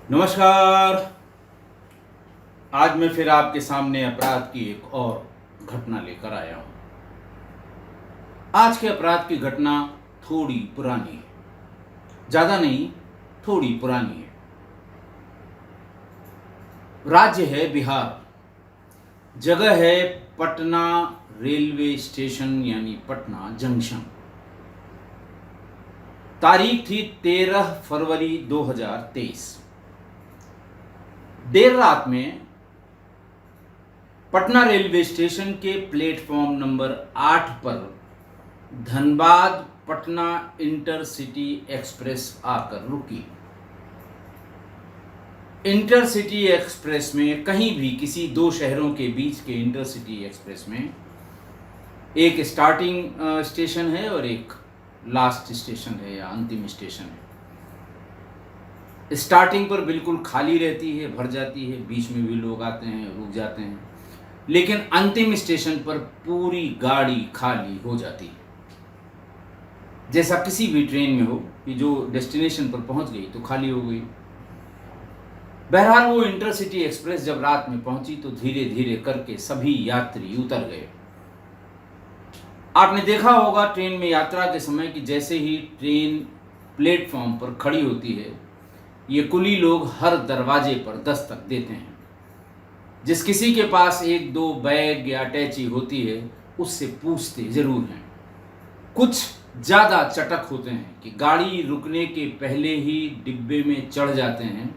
नमस्कार। आज मैं फिर आपके सामने अपराध की एक और घटना लेकर आया हूं। आज के अपराध की घटना थोड़ी पुरानी है, ज़्यादा नहीं, थोड़ी पुरानी है। राज्य है बिहार, जगह है पटना रेलवे स्टेशन यानी पटना जंक्शन। तारीख थी 13 फरवरी 2023। देर रात में पटना रेलवे स्टेशन के प्लेटफॉर्म नंबर 8 पर धनबाद पटना इंटरसिटी एक्सप्रेस आकर रुकी। इंटरसिटी एक्सप्रेस में कहीं भी किसी दो शहरों के बीच के इंटरसिटी एक्सप्रेस में एक स्टार्टिंग स्टेशन है और एक लास्ट स्टेशन है या अंतिम स्टेशन है। स्टार्टिंग पर बिल्कुल खाली रहती है, भर जाती है, बीच में भी लोग आते हैं, रुक जाते हैं, लेकिन अंतिम स्टेशन पर पूरी गाड़ी खाली हो जाती है। जैसा किसी भी ट्रेन में हो कि जो डेस्टिनेशन पर पहुंच गई तो खाली हो गई। बहरहाल वो इंटरसिटी एक्सप्रेस जब रात में पहुंची तो धीरे धीरे करके सभी यात्री उतर गए। आपने देखा होगा ट्रेन में यात्रा के समय कि जैसे ही ट्रेन प्लेटफॉर्म पर खड़ी होती है, ये कुली लोग हर दरवाजे पर दस्तक देते हैं। जिस किसी के पास एक दो बैग या अटैची होती है उससे पूछते जरूर हैं। कुछ ज़्यादा चटक होते हैं कि गाड़ी रुकने के पहले ही डिब्बे में चढ़ जाते हैं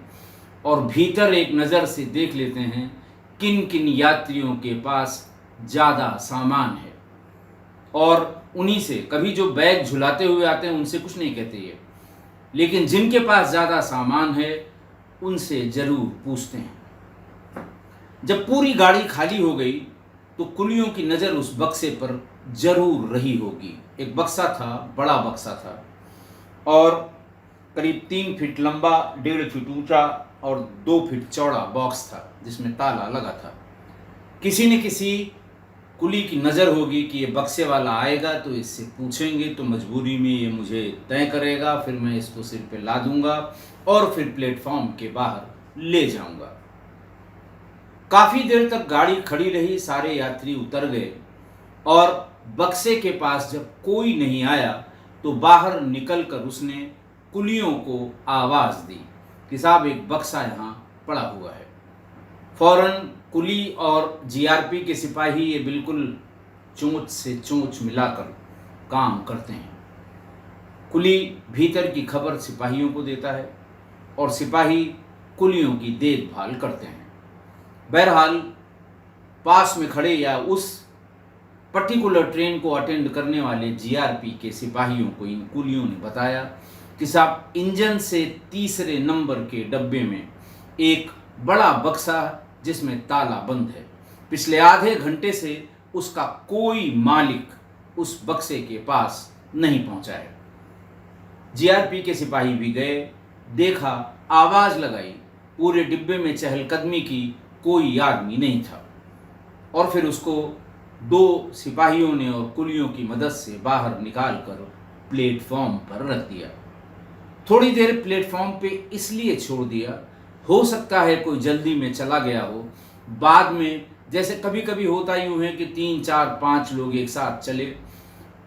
और भीतर एक नज़र से देख लेते हैं किन किन यात्रियों के पास ज़्यादा सामान है, और उन्हीं से, कभी जो बैग झुलाते हुए आते हैं उनसे कुछ नहीं कहते ये, लेकिन जिनके पास ज़्यादा सामान है उनसे ज़रूर पूछते हैं। जब पूरी गाड़ी खाली हो गई तो कुलियों की नज़र उस बक्से पर जरूर रही होगी। एक बक्सा था, बड़ा बक्सा था और करीब 3 फीट लंबा, 1.5 फीट ऊंचा और 2 फीट चौड़ा बॉक्स था जिसमें ताला लगा था। किसी न किसी कुली की नज़र होगी कि ये बक्से वाला आएगा तो इससे पूछेंगे तो मजबूरी में ये मुझे तय करेगा, फिर मैं इसको सिर पे ला दूंगा और फिर प्लेटफॉर्म के बाहर ले जाऊंगा। काफ़ी देर तक गाड़ी खड़ी रही, सारे यात्री उतर गए और बक्से के पास जब कोई नहीं आया तो बाहर निकलकर उसने कुलियों को आवाज़ दी कि साहब एक बक्सा यहाँ पड़ा हुआ है। फौरन कुली और जीआरपी के सिपाही ये बिल्कुल चोंच से चोंच मिलाकर काम करते हैं। कुली भीतर की खबर सिपाहियों को देता है और सिपाही कुलियों की देखभाल करते हैं। बहरहाल पास में खड़े या उस पर्टिकुलर ट्रेन को अटेंड करने वाले जीआरपी के सिपाहियों को इन कुलियों ने बताया कि साहब इंजन से तीसरे नंबर के डब्बे में एक बड़ा बक्सा जिसमें ताला बंद है, पिछले आधे घंटे से उसका कोई मालिक उस बक्से के पास नहीं पहुंचा है। जीआरपी के सिपाही भी गए, देखा, आवाज़ लगाई, पूरे डिब्बे में चहलकदमी की, कोई आदमी नहीं था और फिर उसको 2 सिपाहियों ने और कुलियों की मदद से बाहर निकालकर प्लेटफॉर्म पर रख दिया। थोड़ी देर प्लेटफॉर्म पे इसलिए छोड़ दिया, हो सकता है कोई जल्दी में चला गया हो। बाद में जैसे कभी कभी होता यूँ है कि 3 4 5 लोग एक साथ चले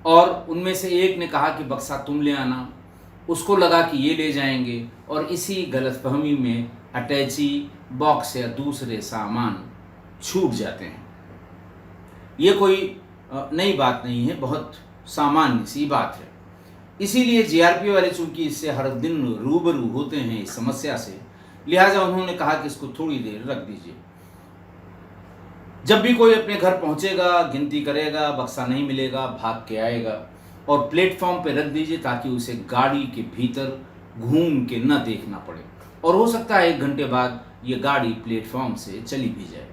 और उनमें से एक ने कहा कि बक्सा तुम ले आना, उसको लगा कि ये ले जाएंगे और इसी गलतफहमी में अटैची, बॉक्स या दूसरे सामान छूट जाते हैं। ये कोई नई बात नहीं है, बहुत सामान्य सी बात है। इसीलिए जीआरपी वाले चूंकि इससे हर दिन रूबरू होते हैं इस समस्या से, लिहाजा उन्होंने कहा कि इसको थोड़ी देर रख दीजिए। जब भी कोई अपने घर पहुंचेगा, गिनती करेगा, बक्सा नहीं मिलेगा, भाग के आएगा और प्लेटफॉर्म पे रख दीजिए ताकि उसे गाड़ी के भीतर घूम के न देखना पड़े और हो सकता है 1 घंटे बाद ये गाड़ी प्लेटफॉर्म से चली भी जाए।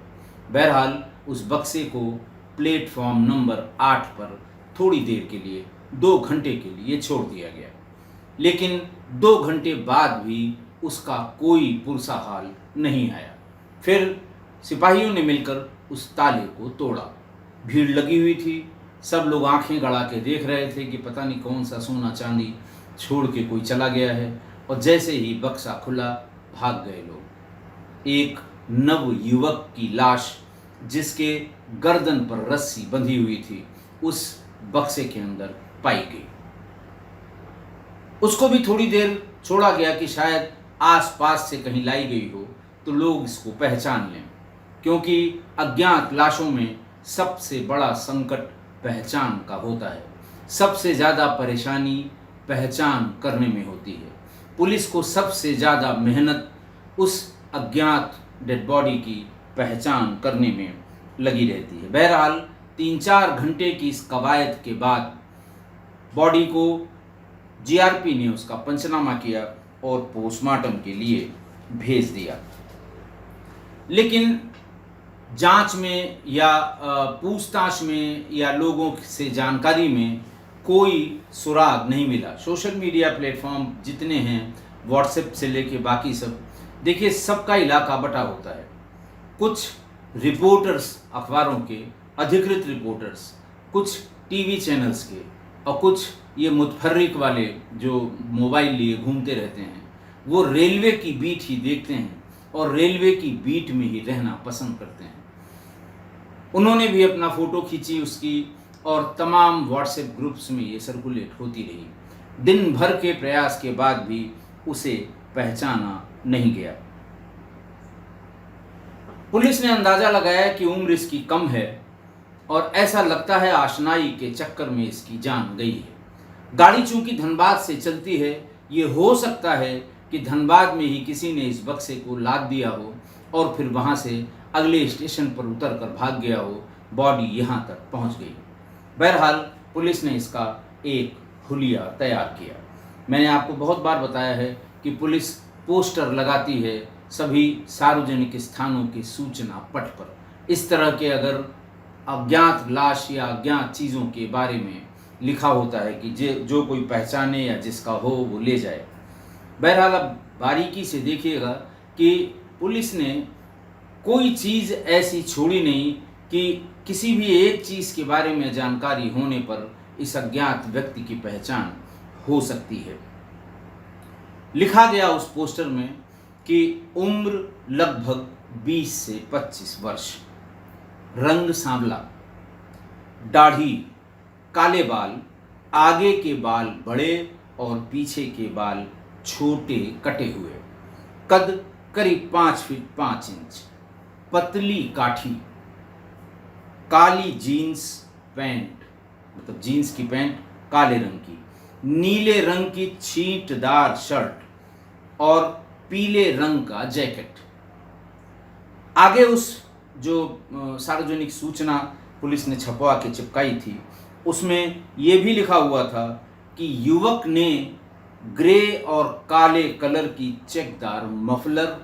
बहरहाल उस बक्से को प्लेटफॉर्म नंबर 8 पर थोड़ी देर के लिए, 2 घंटे के लिए छोड़ दिया गया, लेकिन 2 घंटे बाद भी उसका कोई पुरसा हाल नहीं आया। फिर सिपाहियों ने मिलकर उस ताले को तोड़ा। भीड़ लगी हुई थी, सब लोग आंखें गड़ा के देख रहे थे कि पता नहीं कौन सा सोना चांदी छोड़ के कोई चला गया है। और जैसे ही बक्सा खुला भाग गए लोग। एक नव युवक की लाश जिसके गर्दन पर रस्सी बंधी हुई थी उस बक्से के अंदर पाई गई। उसको भी थोड़ी देर छोड़ा गया कि शायद आसपास से कहीं लाई गई हो तो लोग इसको पहचान लें, क्योंकि अज्ञात लाशों में सबसे बड़ा संकट पहचान का होता है। सबसे ज़्यादा परेशानी पहचान करने में होती है। पुलिस को सबसे ज़्यादा मेहनत उस अज्ञात डेड बॉडी की पहचान करने में लगी रहती है। बहरहाल 3-4 घंटे की इस कवायद के बाद बॉडी को जीआरपी ने उसका पंचनामा किया और पोस्टमार्टम के लिए भेज दिया। लेकिन जांच में या पूछताछ में या लोगों से जानकारी में कोई सुराग नहीं मिला। सोशल मीडिया प्लेटफॉर्म जितने हैं, व्हाट्सएप से लेके बाकी सब, देखिए सबका इलाका बटा होता है। कुछ रिपोर्टर्स अखबारों के, अधिकृत रिपोर्टर्स, कुछ टीवी चैनल्स के, और कुछ ये मुतफर्रिक वाले जो मोबाइल लिए घूमते रहते हैं, वो रेलवे की बीट ही देखते हैं और रेलवे की बीट में ही रहना पसंद करते हैं। उन्होंने भी अपना फ़ोटो खींची उसकी और तमाम व्हाट्सएप ग्रुप्स में ये सर्कुलेट होती रही। दिन भर के प्रयास के बाद भी उसे पहचाना नहीं गया। पुलिस ने अंदाज़ा लगाया कि उम्र इसकी कम है और ऐसा लगता है आशनाई के चक्कर में इसकी जान गई है। गाड़ी चूंकि धनबाद से चलती है, ये हो सकता है कि धनबाद में ही किसी ने इस बक्से को लाद दिया हो और फिर वहाँ से अगले स्टेशन पर उतर कर भाग गया हो। बॉडी यहाँ तक पहुँच गई। बहरहाल पुलिस ने इसका एक हुलिया तैयार किया। मैंने आपको बहुत बार बताया है कि पुलिस पोस्टर लगाती है सभी सार्वजनिक स्थानों के सूचना पट पर। इस तरह के अगर अज्ञात लाश या अज्ञात चीज़ों के बारे में लिखा होता है कि जो कोई पहचाने या जिसका हो वो ले जाए। बहरहाल अब बारीकी से देखिएगा कि पुलिस ने कोई चीज़ ऐसी छोड़ी नहीं कि किसी भी एक चीज़ के बारे में जानकारी होने पर इस अज्ञात व्यक्ति की पहचान हो सकती है। लिखा गया उस पोस्टर में कि उम्र लगभग 20 से 25 वर्ष, रंग सांवला, दाढ़ी, काले बाल, आगे के बाल बड़े और पीछे के बाल छोटे कटे हुए, कद करीब 5 फीट 5 इंच, पतली काठी, काली जीन्स पैंट, मतलब जीन्स की पैंट काले रंग की, नीले रंग की छींटदार शर्ट और पीले रंग का जैकेट। आगे उस जो सार्वजनिक सूचना पुलिस ने छपवा के चिपकाई थी उसमें ये भी लिखा हुआ था कि युवक ने ग्रे और काले कलर की चेकदार मफलर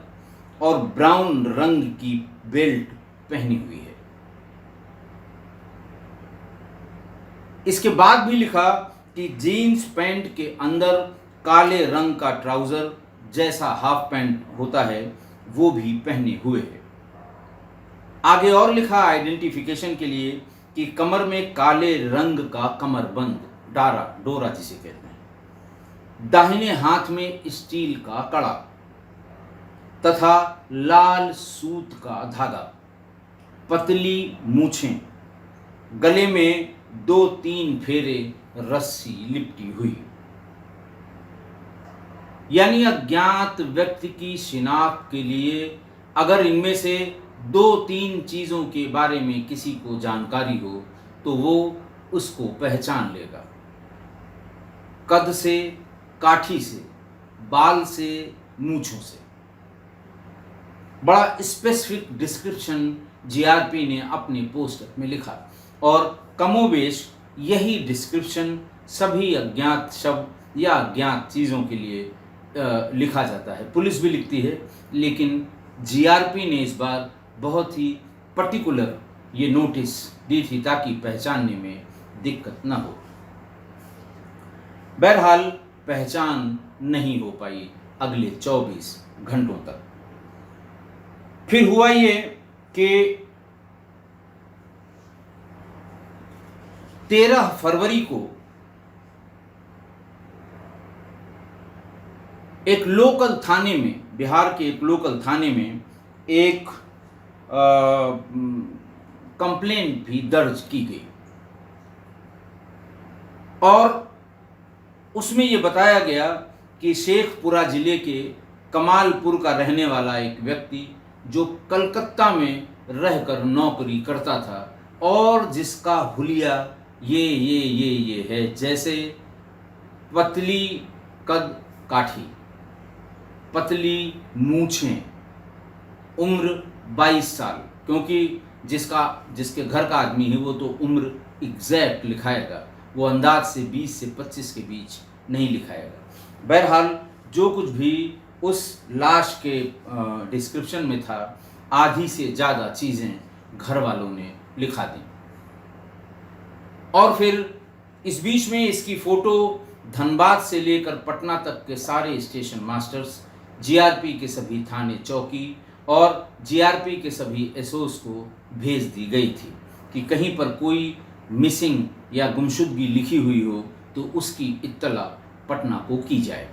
और ब्राउन रंग की बेल्ट पहनी हुई है। इसके बाद भी लिखा कि जीन्स पैंट के अंदर काले रंग का ट्राउजर जैसा हाफ पैंट होता है वो भी पहने हुए है। आगे और लिखा आइडेंटिफिकेशन के लिए कि कमर में काले रंग का कमरबंद, डोरा जिसे कहते हैं, दाहिने हाथ में स्टील का कड़ा तथा लाल सूत का धागा, पतली मूछें, गले में 2-3 फेरे रस्सी लिपटी हुई। यानी अज्ञात व्यक्ति की शिनाख्त के लिए अगर इनमें से 2-3 चीज़ों के बारे में किसी को जानकारी हो तो वो उसको पहचान लेगा। कद से, काठी से, बाल से, मूंछों से। बड़ा स्पेसिफिक डिस्क्रिप्शन जीआरपी ने अपने पोस्टर में लिखा और कमोबेश यही डिस्क्रिप्शन सभी अज्ञात शब्द या अज्ञात चीज़ों के लिए लिखा जाता है। पुलिस भी लिखती है, लेकिन जीआरपी ने इस बार बहुत ही पर्टिकुलर ये नोटिस दी थी ताकि पहचानने में दिक्कत न हो। बहरहाल पहचान नहीं हो पाई अगले 24 घंटों तक। फिर हुआ ये कि 13 फरवरी को एक लोकल थाने में, बिहार के एक लोकल थाने में एक कंप्लेंट भी दर्ज की गई और उसमें ये बताया गया कि शेखपुरा जिले के कमालपुर का रहने वाला एक व्यक्ति जो कलकत्ता में रहकर नौकरी करता था और जिसका हुलिया ये है, जैसे पतली कद काठी, पतली मूछें, उम्र 22 साल, क्योंकि जिसके घर का आदमी है वो तो उम्र एग्जैक्ट लिखाएगा, वो अंदाज से 20 से 25 के बीच नहीं लिखाएगा। बहरहाल जो कुछ भी उस लाश के डिस्क्रिप्शन में था, आधी से ज़्यादा चीज़ें घर वालों ने लिखा दी। और फिर इस बीच में इसकी फ़ोटो धनबाद से लेकर पटना तक के सारे स्टेशन मास्टर्स, जीआरपी के सभी थाने चौकी और जीआरपी के सभी एसओस को भेज दी गई थी कि कहीं पर कोई मिसिंग या गुमशुदगी लिखी हुई हो तो उसकी इत्तला पटना को की जाए।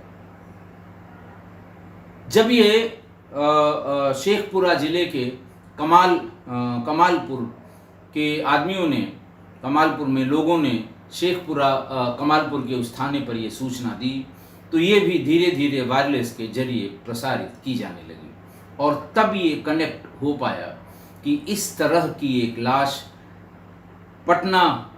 जब ये शेखपुरा जिले के कमालपुर के आदमियों ने, कमालपुर में लोगों ने शेखपुरा कमालपुर के उस थाने पर यह सूचना दी, तो ये भी धीरे धीरे वायरलेस के जरिए प्रसारित की जाने लगी और तब ये कनेक्ट हो पाया कि इस तरह की एक लाश पटना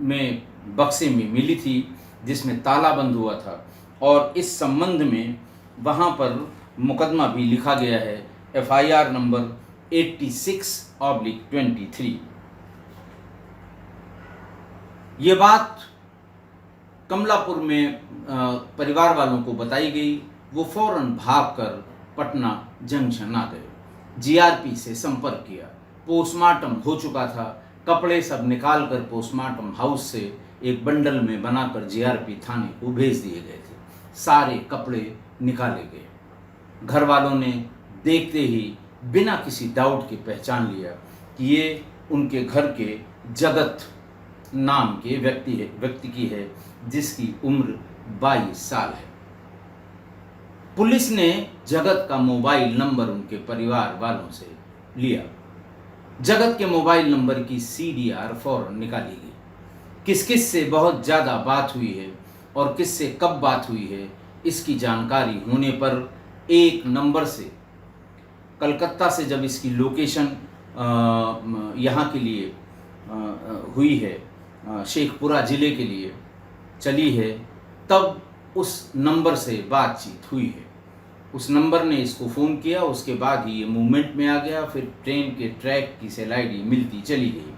में बक्से में मिली थी जिसमें ताला बंद हुआ था और इस संबंध में वहाँ पर मुकदमा भी लिखा गया है, FIR नंबर 86/23। ये बात कमलापुर में परिवार वालों को बताई गई। वो फौरन भागकर पटना जंक्शन आ गए, जीआरपी से संपर्क किया। पोस्टमार्टम हो चुका था, कपड़े सब निकाल कर पोस्टमार्टम हाउस से एक बंडल में बनाकर जीआरपी थाने को भेज दिए गए थे। सारे कपड़े निकाले गए। घर वालों ने देखते ही बिना किसी डाउट के पहचान लिया कि ये उनके घर के जगत नाम के व्यक्ति की है जिसकी उम्र 22 साल है। पुलिस ने जगत का मोबाइल नंबर उनके परिवार वालों से लिया। जगत के मोबाइल नंबर की CDR फौरन निकाली गई। किस किस से बहुत ज़्यादा बात हुई है और किस से कब बात हुई है, इसकी जानकारी होने पर एक नंबर से कलकत्ता से जब इसकी लोकेशन यहाँ के लिए हुई है, शेखपुरा ज़िले के लिए चली है, तब उस नंबर से बातचीत हुई है। उस नंबर ने इसको फ़ोन किया, उसके बाद ही ये मूवमेंट में आ गया। फिर ट्रेन के ट्रैक की सैलाइडी मिलती चली गई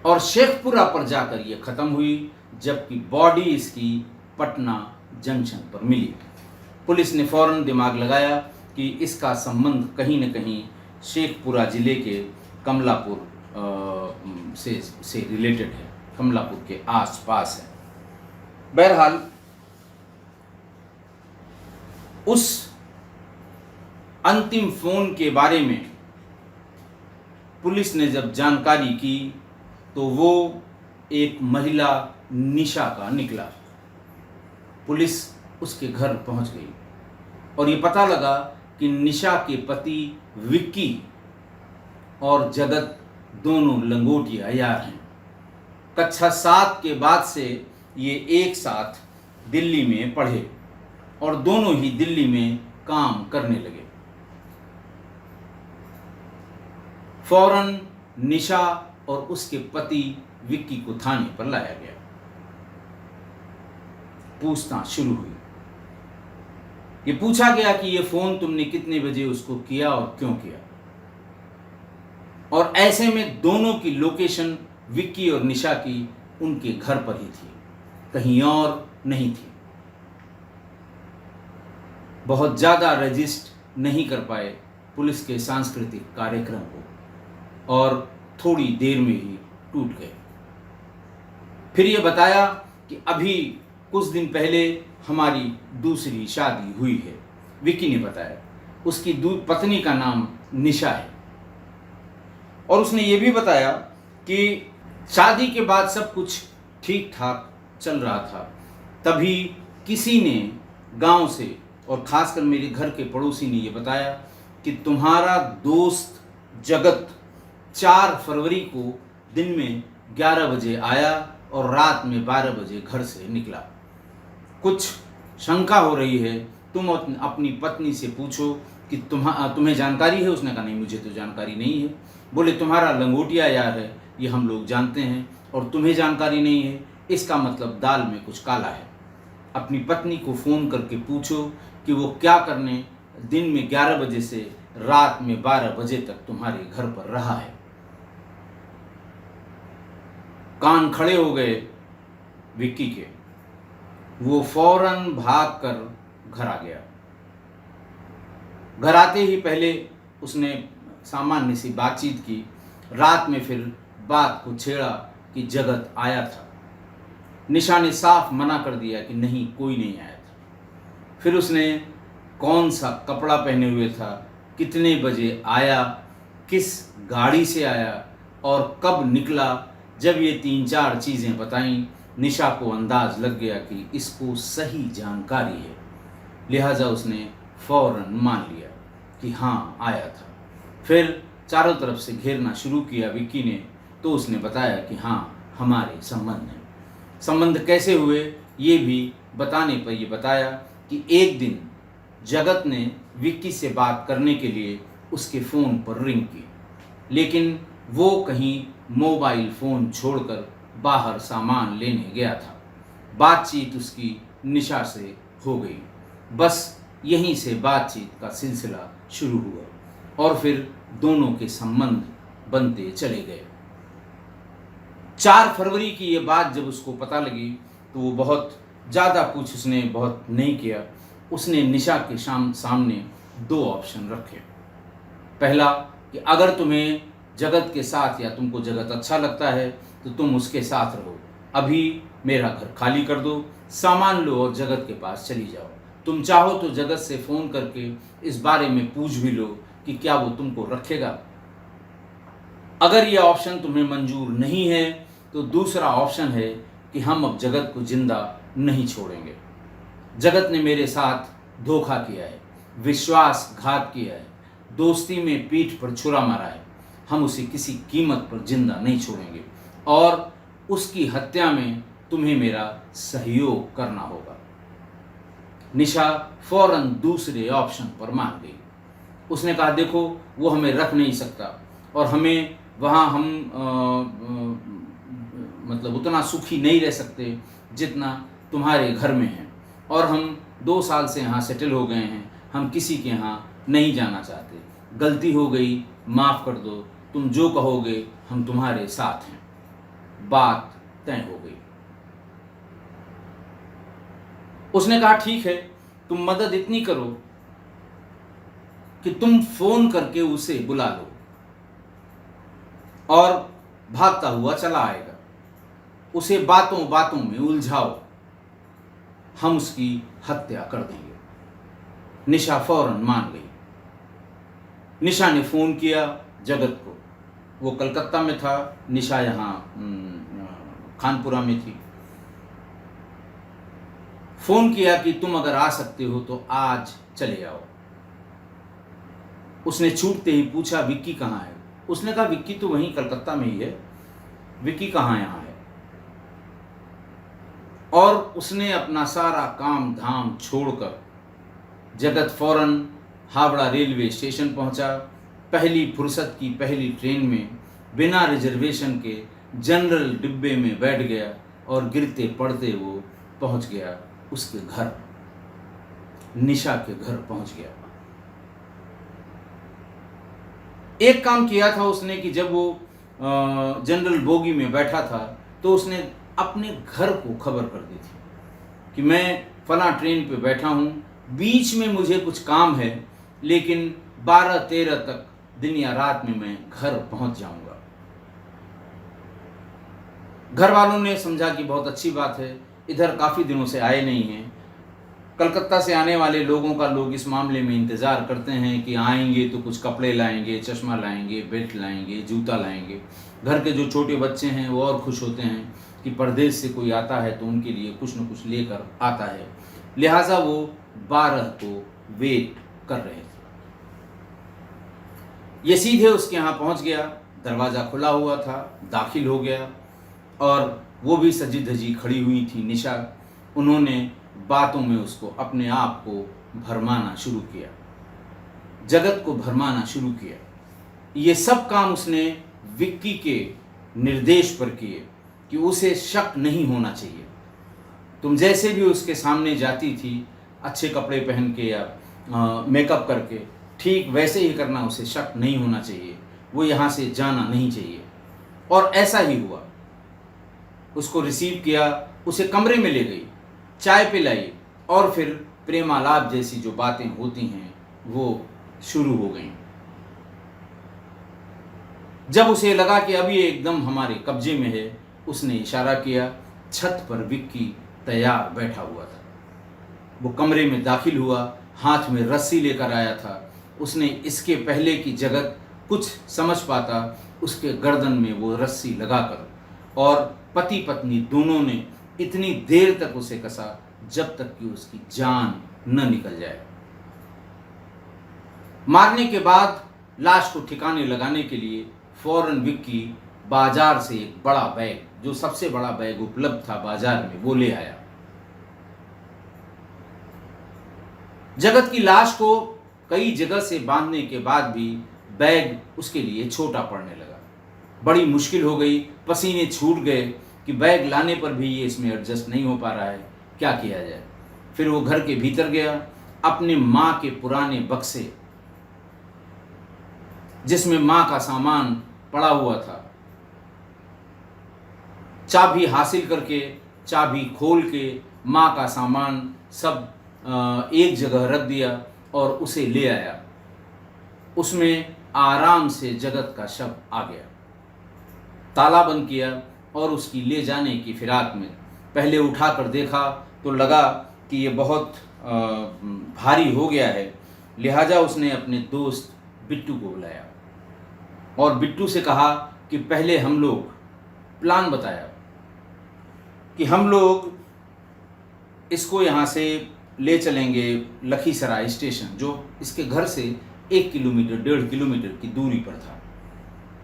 और शेखपुरा पर जाकर ये ख़त्म हुई, जबकि बॉडी इसकी पटना जंक्शन पर मिली। पुलिस ने फौरन दिमाग लगाया कि इसका संबंध कहीं न कहीं शेखपुरा ज़िले के कमलापुर से रिलेटेड है, कमलापुर के आसपास है। बहरहाल उस अंतिम फ़ोन के बारे में पुलिस ने जब जानकारी की तो वो एक महिला निशा का निकला। पुलिस उसके घर पहुंच गई और ये पता लगा कि निशा के पति विक्की और जगत दोनों लंगोटिया यार हैं। कक्षा 7 के बाद से ये एक साथ दिल्ली में पढ़े और दोनों ही दिल्ली में काम करने लगे। फौरन निशा और उसके पति विक्की को थाने पर लाया गया। पूछताछ शुरू हुई। ये पूछा गया कि ये फोन तुमने कितने बजे उसको किया और क्यों किया। और ऐसे में दोनों की लोकेशन विक्की और निशा की उनके घर पर ही थी, कहीं और नहीं थी। बहुत ज़्यादा रजिस्ट नहीं कर पाए पुलिस के सांस्कृतिक कार्यक्रम को और थोड़ी देर में ही टूट गए। फिर ये बताया कि अभी कुछ दिन पहले हमारी दूसरी शादी हुई है। विक्की ने बताया उसकी पत्नी का नाम निशा है और उसने ये भी बताया कि शादी के बाद सब कुछ ठीक ठाक चल रहा था, तभी किसी ने गांव से, और खासकर मेरे घर के पड़ोसी ने ये बताया कि तुम्हारा दोस्त जगत 4 फरवरी को दिन में 11 बजे आया और रात में 12 बजे घर से निकला। कुछ शंका हो रही है, तुम अपनी पत्नी से पूछो कि तुम्हें जानकारी है। उसने कहा नहीं, मुझे तो जानकारी नहीं है। बोले तुम्हारा लंगोटिया यार है, ये हम लोग जानते हैं, और तुम्हें जानकारी नहीं है, इसका मतलब दाल में कुछ काला है। अपनी पत्नी को फ़ोन करके पूछो कि वो क्या करने दिन में 11 बजे से रात में 12 बजे तक तुम्हारे घर पर रहा है। कान खड़े हो गए विक्की के। वो फौरन भाग कर घर आ गया। घर आते ही पहले उसने सामान्य सी बातचीत की, रात में फिर बात को छेड़ा कि जगत आया था। निशा ने साफ मना कर दिया कि नहीं, कोई नहीं आया था। फिर उसने कौन सा कपड़ा पहने हुए था, कितने बजे आया, किस गाड़ी से आया और कब निकला, जब ये 3-4 चीज़ें बताईं, निशा को अंदाज लग गया कि इसको सही जानकारी है। लिहाजा उसने फौरन मान लिया कि हाँ आया था। फिर चारों तरफ से घेरना शुरू किया विक्की ने, तो उसने बताया कि हाँ हमारे संबंध हैं। संबंध कैसे हुए ये भी बताने पर ये बताया कि एक दिन जगत ने विक्की से बात करने के लिए उसके फ़ोन पर रिंग की, लेकिन वो कहीं मोबाइल फ़ोन छोड़कर बाहर सामान लेने गया था। बातचीत उसकी निशा से हो गई। बस यहीं से बातचीत का सिलसिला शुरू हुआ और फिर दोनों के संबंध बनते चले गए। 4 फरवरी की ये बात जब उसको पता लगी तो वो बहुत ज़्यादा कुछ उसने बहुत नहीं किया। उसने निशा के सामने 2 ऑप्शन रखे। पहला कि अगर तुम्हें जगत के साथ या तुमको जगत अच्छा लगता है तो तुम उसके साथ रहो, अभी मेरा घर खाली कर दो, सामान लो और जगत के पास चली जाओ। तुम चाहो तो जगत से फ़ोन करके इस बारे में पूछ भी लो कि क्या वो तुमको रखेगा। अगर ये ऑप्शन तुम्हें मंजूर नहीं है तो दूसरा ऑप्शन है कि हम अब जगत को जिंदा नहीं छोड़ेंगे। जगत ने मेरे साथ धोखा किया है, विश्वासघात किया है, दोस्ती में पीठ पर छुरा मारा है। हम उसे किसी कीमत पर जिंदा नहीं छोड़ेंगे और उसकी हत्या में तुम्हें मेरा सहयोग करना होगा। निशा फौरन दूसरे ऑप्शन पर मान गई। उसने कहा देखो, वो हमें रख नहीं सकता और हमें वहाँ हम मतलब उतना सुखी नहीं रह सकते जितना तुम्हारे घर में हैं, और हम 2 साल से यहाँ सेटल हो गए हैं, हम किसी के यहाँ नहीं जाना चाहते। गलती हो गई, माफ़ कर दो, तुम जो कहोगे हम तुम्हारे साथ हैं। बात तय हो गई। उसने कहा ठीक है, तुम मदद इतनी करो कि तुम फ़ोन करके उसे बुला लो और भागता हुआ चला आएगा। उसे बातों बातों में उलझाओ, हम उसकी हत्या कर देंगे। निशा फौरन मान गई। निशा ने फ़ोन किया जगत को। वो कलकत्ता में था, निशा यहाँ खानपुरा में थी। फ़ोन किया कि तुम अगर आ सकते हो तो आज चले आओ। उसने छूटते ही पूछा विक्की कहाँ है। उसने कहा विक्की तो वहीं कलकत्ता में ही है, विक्की कहाँ यहाँ है। और उसने अपना सारा काम धाम छोड़कर जगत फौरन हावड़ा रेलवे स्टेशन पहुंचा। पहली फुर्सत की पहली ट्रेन में बिना रिजर्वेशन के जनरल डिब्बे में बैठ गया और गिरते पड़ते वो पहुंच गया उसके घर, निशा के घर पहुंच गया। एक काम किया था उसने कि जब वो जनरल बोगी में बैठा था तो उसने अपने घर को खबर कर दी थी कि मैं फला ट्रेन पे बैठा हूँ, बीच में मुझे कुछ काम है, लेकिन 12-13 तक दिन या रात में मैं घर पहुंच जाऊंगा। घर वालों ने समझा कि बहुत अच्छी बात है, इधर काफ़ी दिनों से आए नहीं हैं। कलकत्ता से आने वाले लोगों का लोग इस मामले में इंतज़ार करते हैं कि आएंगे तो कुछ कपड़े लाएंगे, चश्मा लाएंगे, बेल्ट लाएंगे, जूता लाएंगे, घर के जो छोटे बच्चे हैं वो और खुश होते हैं कि परदेश से कोई आता है तो उनके लिए कुछ न कुछ लेकर आता है। लिहाजा वो 12 को वेट कर रहे थे। ये सीधे उसके यहाँ पहुँच गया, दरवाज़ा खुला हुआ था, दाखिल हो गया और वो भी सजी धजी खड़ी हुई थी निशा। उन्होंने बातों में उसको अपने आप को भरमाना शुरू किया, जगत को भरमाना शुरू किया। ये सब काम उसने विक्की के निर्देश पर किए कि उसे शक नहीं होना चाहिए। तुम जैसे भी उसके सामने जाती थी अच्छे कपड़े पहन के या मेकअप करके, ठीक वैसे ही करना, उसे शक नहीं होना चाहिए, वो यहाँ से जाना नहीं चाहिए। और ऐसा ही हुआ। उसको रिसीव किया, उसे कमरे में ले गई, चाय पिलाई और फिर प्रेमालाप जैसी जो बातें होती हैं वो शुरू हो गईं। जब उसे लगा कि अब ये एकदम हमारे कब्जे में है, उसने इशारा किया। छत पर विक्की तैयार बैठा हुआ था। वो कमरे में दाखिल हुआ, हाथ में रस्सी लेकर आया था। उसने इसके पहले कि जगत कुछ समझ पाता, उसके गर्दन में वो रस्सी लगाकर, और पति पत्नी दोनों ने इतनी देर तक उसे कसा जब तक कि उसकी जान न निकल जाए। मारने के बाद लाश को ठिकाने लगाने के लिए फौरन विक्की बाजार से एक बड़ा बैग, जो सबसे बड़ा बैग उपलब्ध था बाजार में, वो ले आया। जगत की लाश को कई जगह से बांधने के बाद भी बैग उसके लिए छोटा पड़ने लगा। बड़ी मुश्किल हो गई, पसीने छूट गए कि बैग लाने पर भी ये इसमें एडजस्ट नहीं हो पा रहा है, क्या किया जाए। फिर वो घर के भीतर गया, अपने माँ के पुराने बक्से जिसमें माँ का सामान पड़ा हुआ था, चाबी हासिल करके, चाबी खोल के माँ का सामान सब एक जगह रख दिया और उसे ले आया। उसमें आराम से जगत का शव आ गया। ताला बंद किया और उसकी ले जाने की फिराक में पहले उठाकर देखा तो लगा कि ये बहुत भारी हो गया है। लिहाजा उसने अपने दोस्त बिट्टू को बुलाया और बिट्टू से कहा कि पहले हम लोग प्लान बताया कि हम लोग इसको यहाँ से ले चलेंगे लखीसराय स्टेशन, जो इसके घर से 1 किलोमीटर 1.5 किलोमीटर की दूरी पर था,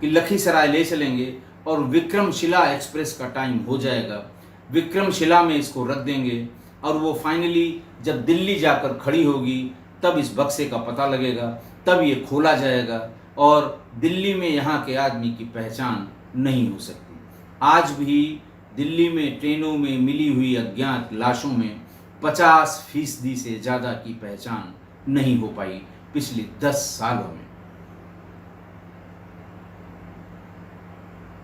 कि लखीसराय ले चलेंगे और विक्रमशिला एक्सप्रेस का टाइम हो जाएगा, विक्रमशिला में इसको रख देंगे और वो फाइनली जब दिल्ली जाकर खड़ी होगी तब इस बक्से का पता लगेगा, तब ये खोला जाएगा और दिल्ली में यहाँ के आदमी की पहचान नहीं हो सकती। आज भी दिल्ली में ट्रेनों में मिली हुई अज्ञात लाशों में 50% से ज़्यादा की पहचान नहीं हो पाई पिछले 10 सालों में।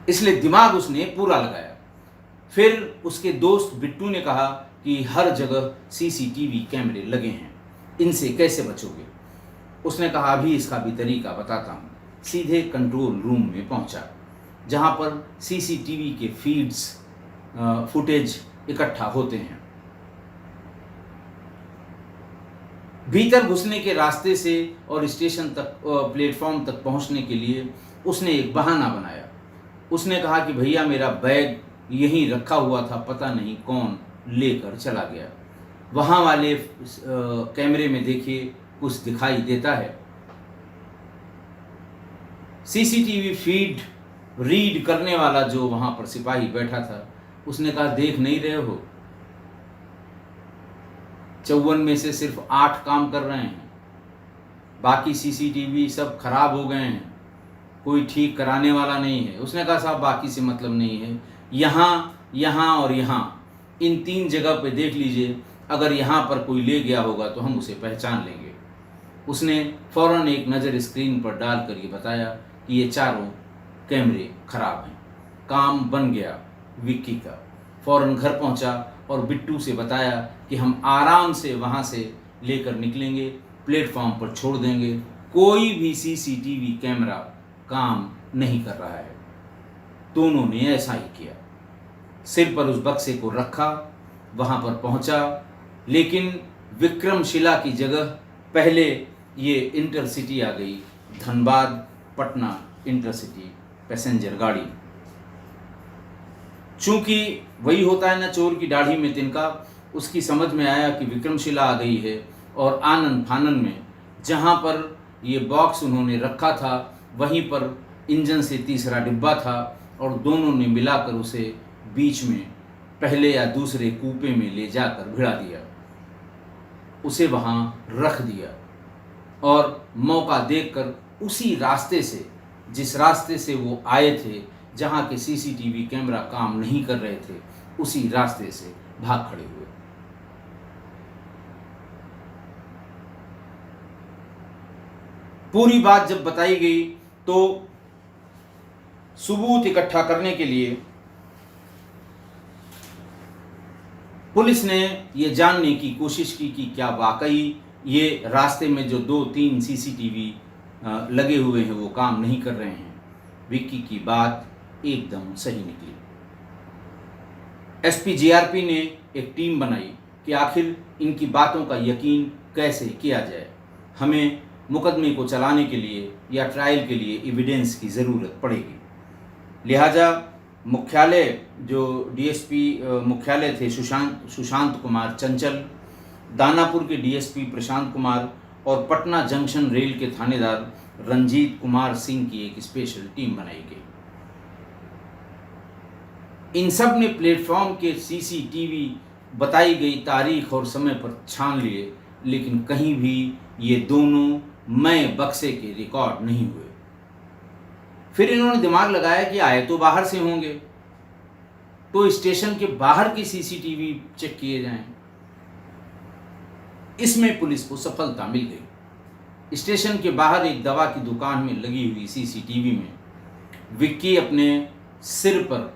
इसलिए दिमाग उसने पूरा लगाया। फिर उसके दोस्त बिट्टू ने कहा कि हर जगह सीसीटीवी कैमरे लगे हैं, इनसे कैसे बचोगे। उसने कहा अभी इसका भी तरीका बताता हूँ। सीधे कंट्रोल रूम में पहुंचा जहां पर सीसीटीवी के फीड्स फुटेज इकट्ठा होते हैं। भीतर घुसने के रास्ते से और स्टेशन तक प्लेटफॉर्म तक पहुंचने के लिए उसने एक बहाना बनाया। उसने कहा कि भैया मेरा बैग यहीं रखा हुआ था, पता नहीं कौन लेकर चला गया। वहाँ वाले कैमरे में देखिए कुछ दिखाई देता है। सीसीटीवी फीड रीड करने वाला जो वहाँ पर सिपाही बैठा था, उसने कहा देख नहीं रहे हो, 54 में से सिर्फ 8 काम कर रहे हैं, बाकी सीसीटीवी सब खराब हो गए हैं, कोई ठीक कराने वाला नहीं है। उसने कहा साहब बाकी से मतलब नहीं है, यहाँ और यहाँ इन 3 जगह पे देख लीजिए, अगर यहाँ पर कोई ले गया होगा तो हम उसे पहचान लेंगे। उसने फ़ौरन एक नज़र स्क्रीन पर डालकर ये बताया कि ये चारों कैमरे खराब हैं। काम बन गया विक्की का। फ़ौरन घर पहुंचा और बिट्टू से बताया कि हम आराम से वहाँ से लेकर निकलेंगे, प्लेटफॉर्म पर छोड़ देंगे, कोई भी सीसीटीवी कैमरा काम नहीं कर रहा है। दोनों ने ऐसा ही किया। सिर पर उस बक्से को रखा, वहाँ पर पहुँचा, लेकिन विक्रमशिला की जगह पहले ये इंटरसिटी आ गई, धनबाद पटना इंटरसिटी पैसेंजर गाड़ी। चूंकि वही होता है ना, चोर की दाढ़ी में तिनका, उसकी समझ में आया कि विक्रमशिला आ गई है, और आनन फानन में जहाँ पर ये बॉक्स उन्होंने रखा था वहीं पर इंजन से तीसरा डिब्बा था, और दोनों ने मिलाकर उसे बीच में पहले या दूसरे कूपे में ले जाकर भिड़ा दिया, उसे वहाँ रख दिया, और मौका देखकर उसी रास्ते से, जिस रास्ते से वो आए थे, जहाँ के सीसीटीवी कैमरा काम नहीं कर रहे थे, उसी रास्ते से भाग खड़े हुए। पूरी बात जब बताई गई तो सबूत इकट्ठा करने के लिए पुलिस ने ये जानने की कोशिश की कि क्या वाकई ये रास्ते में जो 2-3 सीसीटीवी लगे हुए हैं वो काम नहीं कर रहे हैं। विक्की की बात एकदम सही निकली। एसपी जीआरपी ने एक टीम बनाई कि आखिर इनकी बातों का यकीन कैसे किया जाए। हमें मुकदमे को चलाने के लिए या ट्रायल के लिए एविडेंस की ज़रूरत पड़ेगी। लिहाजा मुख्यालय, जो डीएसपी मुख्यालय थे सुशांत कुमार चंचल, दानापुर के डीएसपी प्रशांत कुमार और पटना जंक्शन रेल के थानेदार रंजीत कुमार सिंह की एक स्पेशल टीम बनाई गई। इन सब ने प्लेटफॉर्म के सीसीटीवी बताई गई तारीख और समय पर छान लिए, लेकिन कहीं भी ये दोनों मैं बक्से के रिकॉर्ड नहीं हुए। फिर इन्होंने दिमाग लगाया कि आए तो बाहर से होंगे, तो स्टेशन के बाहर की सीसीटीवी चेक किए जाएं। इसमें पुलिस को सफलता मिल गई। स्टेशन के बाहर एक दवा की दुकान में लगी हुई सीसीटीवी में विक्की अपने सिर पर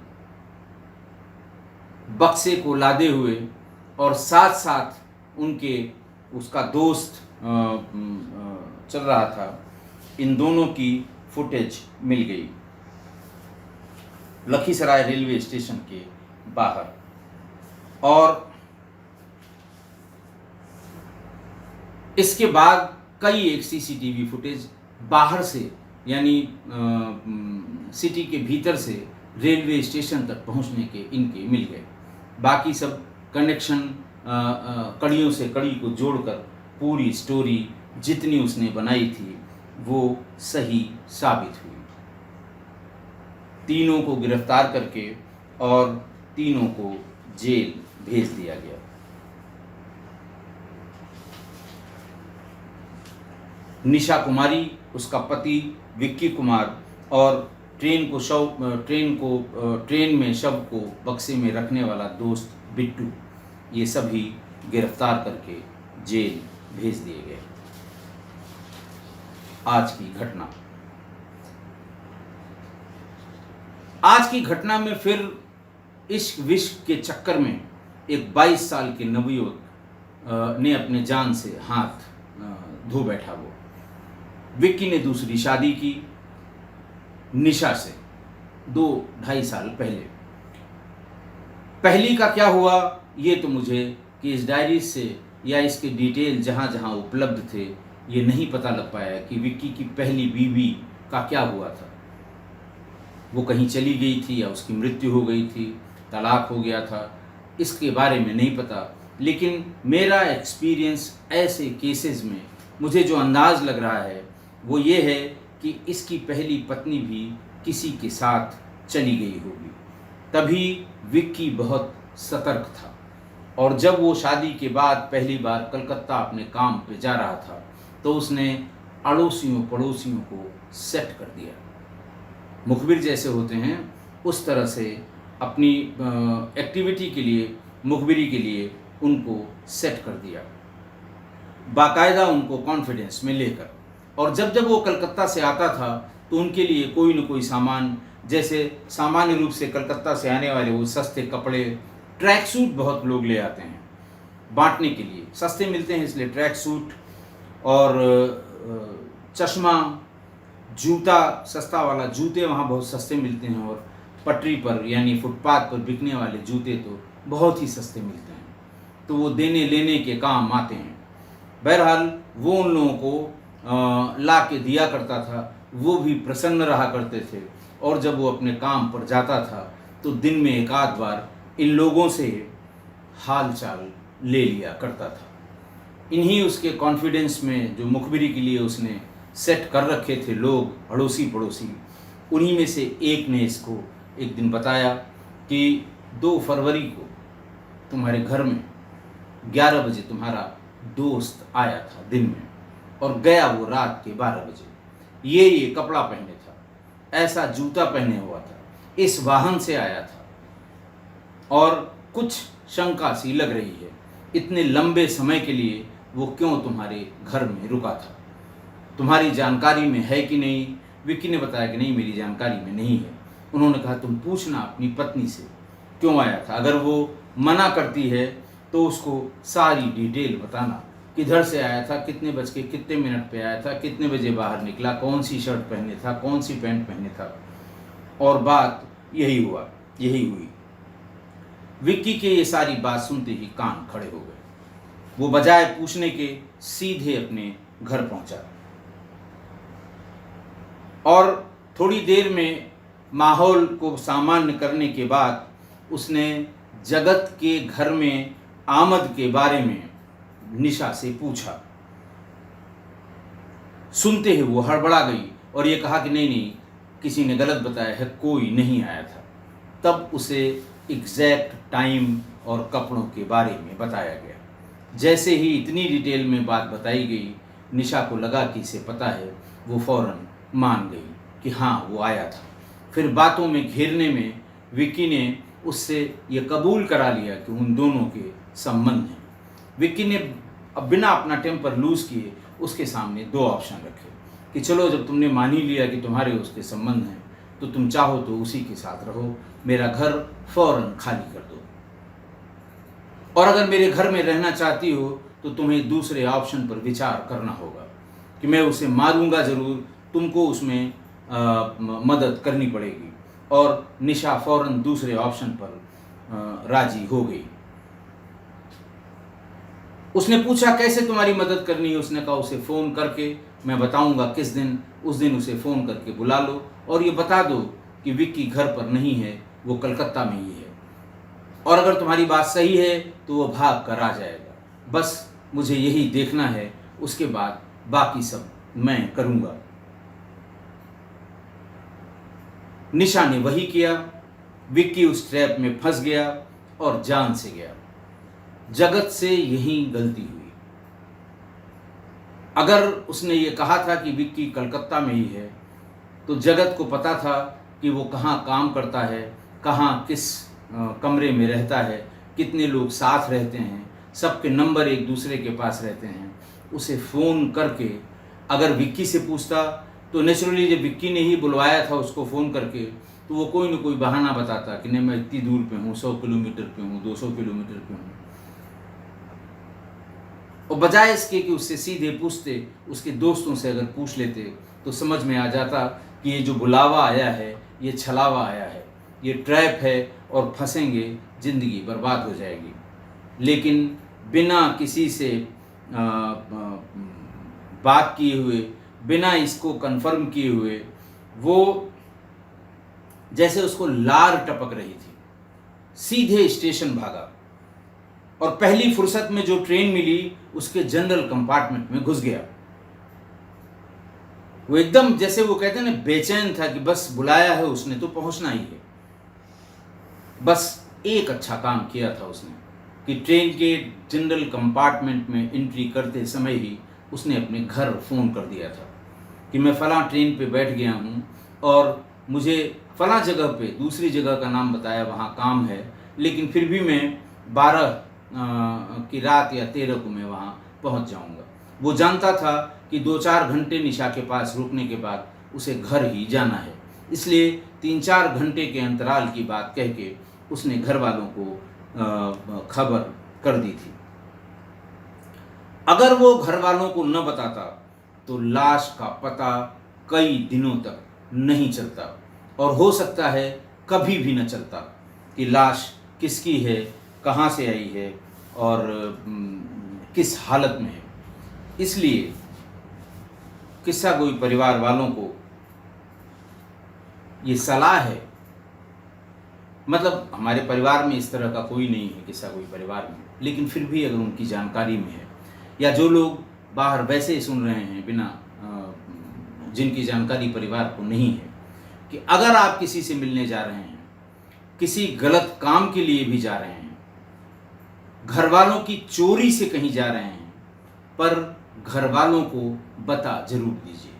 बक्से को लादे हुए और साथ साथ उसका दोस्त चल रहा था, इन दोनों की फुटेज मिल गई लखीसराय रेलवे स्टेशन के बाहर। और इसके बाद कई एक सीसीटीवी फुटेज बाहर से, यानी सिटी के भीतर से रेलवे स्टेशन तक पहुंचने के इनके मिल गए। बाकी सब कनेक्शन कड़ियों से कड़ी को जोड़कर पूरी स्टोरी जितनी उसने बनाई थी वो सही साबित हुई। तीनों को गिरफ्तार करके और तीनों को जेल भेज दिया गया। निशा कुमारी, उसका पति विक्की कुमार और ट्रेन में शव को बक्से में रखने वाला दोस्त बिट्टू, ये सभी गिरफ्तार करके जेल भेज दिए गए। आज की घटना में फिर इश्क विश्क के चक्कर में एक 22 साल के नवयुवक ने अपने जान से हाथ धो बैठा। वो विक्की ने दूसरी शादी की निशा से 2-2.5 साल पहले। पहली का क्या हुआ ये तो मुझे केस डायरी से या इसके डिटेल जहाँ जहाँ उपलब्ध थे ये नहीं पता लग पाया कि विक्की की पहली बीवी का क्या हुआ था। वो कहीं चली गई थी या उसकी मृत्यु हो गई थी, तलाक हो गया था, इसके बारे में नहीं पता। लेकिन मेरा एक्सपीरियंस ऐसे केसेस में मुझे जो अंदाज़ लग रहा है वो ये है कि इसकी पहली पत्नी भी किसी के साथ चली गई होगी। तभी विक्की बहुत सतर्क था, और जब वो शादी के बाद पहली बार कलकत्ता अपने काम पे जा रहा था तो उसने अड़ोसियों पड़ोसियों को सेट कर दिया। मुखबिर जैसे होते हैं उस तरह से अपनी एक्टिविटी के लिए, मुखबिरी के लिए उनको सेट कर दिया, बाकायदा उनको कॉन्फिडेंस में लेकर। और जब जब वो कलकत्ता से आता था तो उनके लिए कोई न कोई सामान, जैसे सामान्य रूप से कलकत्ता से आने वाले वो सस्ते कपड़े, ट्रैक सूट बहुत लोग ले आते हैं बांटने के लिए, सस्ते मिलते हैं इसलिए ट्रैक सूट, और चश्मा, जूता, सस्ता वाला जूते वहाँ बहुत सस्ते मिलते हैं, और पटरी पर यानी फुटपाथ पर बिकने वाले जूते तो बहुत ही सस्ते मिलते हैं, तो वो देने लेने के काम आते हैं। बहरहाल वो उन लोगों को ला के दिया करता था, वो भी प्रसन्न रहा करते थे। और जब वो अपने काम पर जाता था तो दिन में एक आध बार इन लोगों से हाल चाल ले लिया करता था। इन्हीं उसके कॉन्फिडेंस में जो मुखबिरी के लिए उसने सेट कर रखे थे लोग अड़ोसी पड़ोसी, उन्हीं में से एक ने इसको एक दिन बताया कि 2 फरवरी को तुम्हारे घर में 11 बजे तुम्हारा दोस्त आया था दिन में, और गया वो रात के 12 बजे। ये कपड़ा पहने था, ऐसा जूता पहने हुआ था, इस वाहन से आया था, और कुछ शंका सी लग रही है इतने लंबे समय के लिए वो क्यों तुम्हारे घर में रुका था, तुम्हारी जानकारी में है कि नहीं। विक्की ने बताया कि नहीं, मेरी जानकारी में नहीं है। उन्होंने कहा तुम पूछना अपनी पत्नी से क्यों आया था, अगर वो मना करती है तो उसको सारी डिटेल बताना, किधर से आया था, कितने बज के कितने मिनट पे आया था, कितने बजे बाहर निकला, कौन सी शर्ट पहने था, कौन सी पैंट पहने था। और बात यही हुई। विक्की के ये सारी बात सुनते ही कान खड़े हो गए। वो बजाय पूछने के सीधे अपने घर पहुंचा, और थोड़ी देर में माहौल को सामान्य करने के बाद उसने जगत के घर में आमद के बारे में निशा से पूछा। सुनते ही वो हड़बड़ा गई और ये कहा कि नहीं, किसी ने गलत बताया है, कोई नहीं आया था। तब उसे एग्जैक्ट टाइम और कपड़ों के बारे में बताया गया। जैसे ही इतनी डिटेल में बात बताई गई, निशा को लगा कि इसे पता है। वो फौरन मान गई कि हाँ वो आया था। फिर बातों में घेरने में विक्की ने उससे ये कबूल करा लिया कि उन दोनों के संबंध हैं। विक्की ने अब बिना अपना टेम्पर लूज किए उसके सामने 2 ऑप्शन रखे कि चलो, जब तुमने मान ही लिया कि तुम्हारे उसके संबंध हैं तो तुम चाहो तो उसी के साथ रहो, मेरा घर फौरन खाली कर दो, और अगर मेरे घर में रहना चाहती हो तो तुम्हें दूसरे ऑप्शन पर विचार करना होगा कि मैं उसे मारूंगा ज़रूर, तुमको उसमें मदद करनी पड़ेगी। और निशा फौरन दूसरे ऑप्शन पर राजी हो गई। उसने पूछा कैसे तुम्हारी मदद करनी है। उसने कहा उसे फ़ोन करके मैं बताऊंगा किस दिन, उस दिन उसे फ़ोन करके बुला लो और ये बता दो कि विक्की घर पर नहीं है, वो कलकत्ता में ही है, और अगर तुम्हारी बात सही है तो वो भाग कर आ जाएगा। बस मुझे यही देखना है, उसके बाद बाकी सब मैं करूंगा। निशा ने वही किया। विक्की उस ट्रैप में फंस गया और जान से गया। जगत से यही गलती हुई। अगर उसने ये कहा था कि विक्की कलकत्ता में ही है, तो जगत को पता था कि वो कहाँ काम करता है, कहाँ किस कमरे में रहता है, कितने लोग साथ रहते हैं, सबके नंबर एक दूसरे के पास रहते हैं। उसे फ़ोन करके अगर विक्की से पूछता तो नेचुरली जब विक्की ने ही बुलवाया था उसको फ़ोन करके, तो वो कोई न कोई बहाना बताता कि नहीं मैं इतनी दूर पे हूँ, 100 किलोमीटर पे हूँ, 200 किलोमीटर पे हूँ। और बजाय इसके कि उससे सीधे पूछते, उसके दोस्तों से अगर पूछ लेते तो समझ में आ जाता कि ये जो बुलावा आया है ये छलावा आया है, ये ट्रैप है और फंसेंगे, ज़िंदगी बर्बाद हो जाएगी। लेकिन बिना किसी से बात किए हुए, बिना इसको कंफर्म किए हुए, वो जैसे उसको लार टपक रही थी, सीधे स्टेशन भागा और पहली फुर्सत में जो ट्रेन मिली उसके जनरल कंपार्टमेंट में घुस गया। वो एकदम जैसे वो कहते हैं ना, बेचैन था कि बस बुलाया है उसने तो पहुंचना ही है। बस एक अच्छा काम किया था उसने कि ट्रेन के जनरल कंपार्टमेंट में एंट्री करते समय ही उसने अपने घर फ़ोन कर दिया था कि मैं फ़लाँ ट्रेन पे बैठ गया हूँ और मुझे फ़लाँ जगह पे, दूसरी जगह का नाम बताया, वहाँ काम है, लेकिन फिर भी मैं 12 की रात या 13 को मैं वहाँ पहुँच जाऊँगा। वो जानता था कि 2-4 घंटे निशा के पास रुकने के बाद उसे घर ही जाना है, इसलिए 3-4 घंटे के अंतराल की बात कह के उसने घर वालों को खबर कर दी थी। अगर वो घर वालों को न बताता तो लाश का पता कई दिनों तक नहीं चलता, और हो सकता है कभी भी न चलता कि लाश किसकी है, कहाँ से आई है और किस हालत में है। इसलिए किस्सा गोई परिवार वालों को ये सलाह है मतलब हमारे परिवार में इस तरह का कोई नहीं है, किस्सा कोई परिवार में, लेकिन फिर भी अगर उनकी जानकारी में है, या जो लोग बाहर वैसे ही सुन रहे हैं बिना जिनकी जानकारी परिवार को नहीं है, कि अगर आप किसी से मिलने जा रहे हैं, किसी गलत काम के लिए भी जा रहे हैं, घर वालों की चोरी से कहीं जा रहे हैं, पर घर वालों को बता जरूर दीजिए।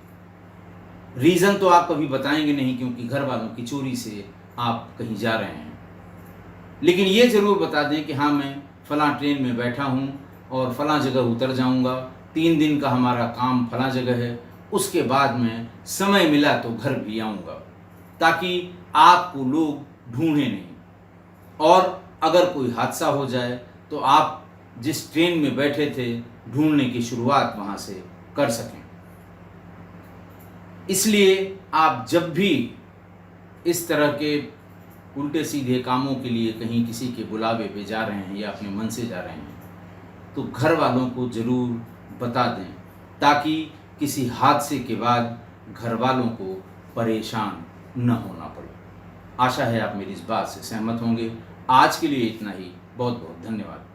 रीज़न तो आप कभी बताएंगे नहीं, क्योंकि घर वालों की चोरी से आप कहीं जा रहे हैं, लेकिन ये ज़रूर बता दें कि हाँ, मैं फ़लाँ ट्रेन में बैठा हूँ और फ़लाँ जगह उतर जाऊँगा, 3 दिन का हमारा काम फ़लाँ जगह है, उसके बाद में समय मिला तो घर भी आऊँगा, ताकि आपको लोग ढूंढें नहीं, और अगर कोई हादसा हो जाए तो आप जिस ट्रेन में बैठे थे ढूंढने की शुरुआत वहाँ से कर सकें। इसलिए आप जब भी इस तरह के उल्टे सीधे कामों के लिए कहीं किसी के बुलावे पे जा रहे हैं या अपने मन से जा रहे हैं, तो घर वालों को ज़रूर बता दें, ताकि किसी हादसे के बाद घर वालों को परेशान न होना पड़े। आशा है आप मेरी इस बात से सहमत होंगे। आज के लिए इतना ही। बहुत बहुत धन्यवाद।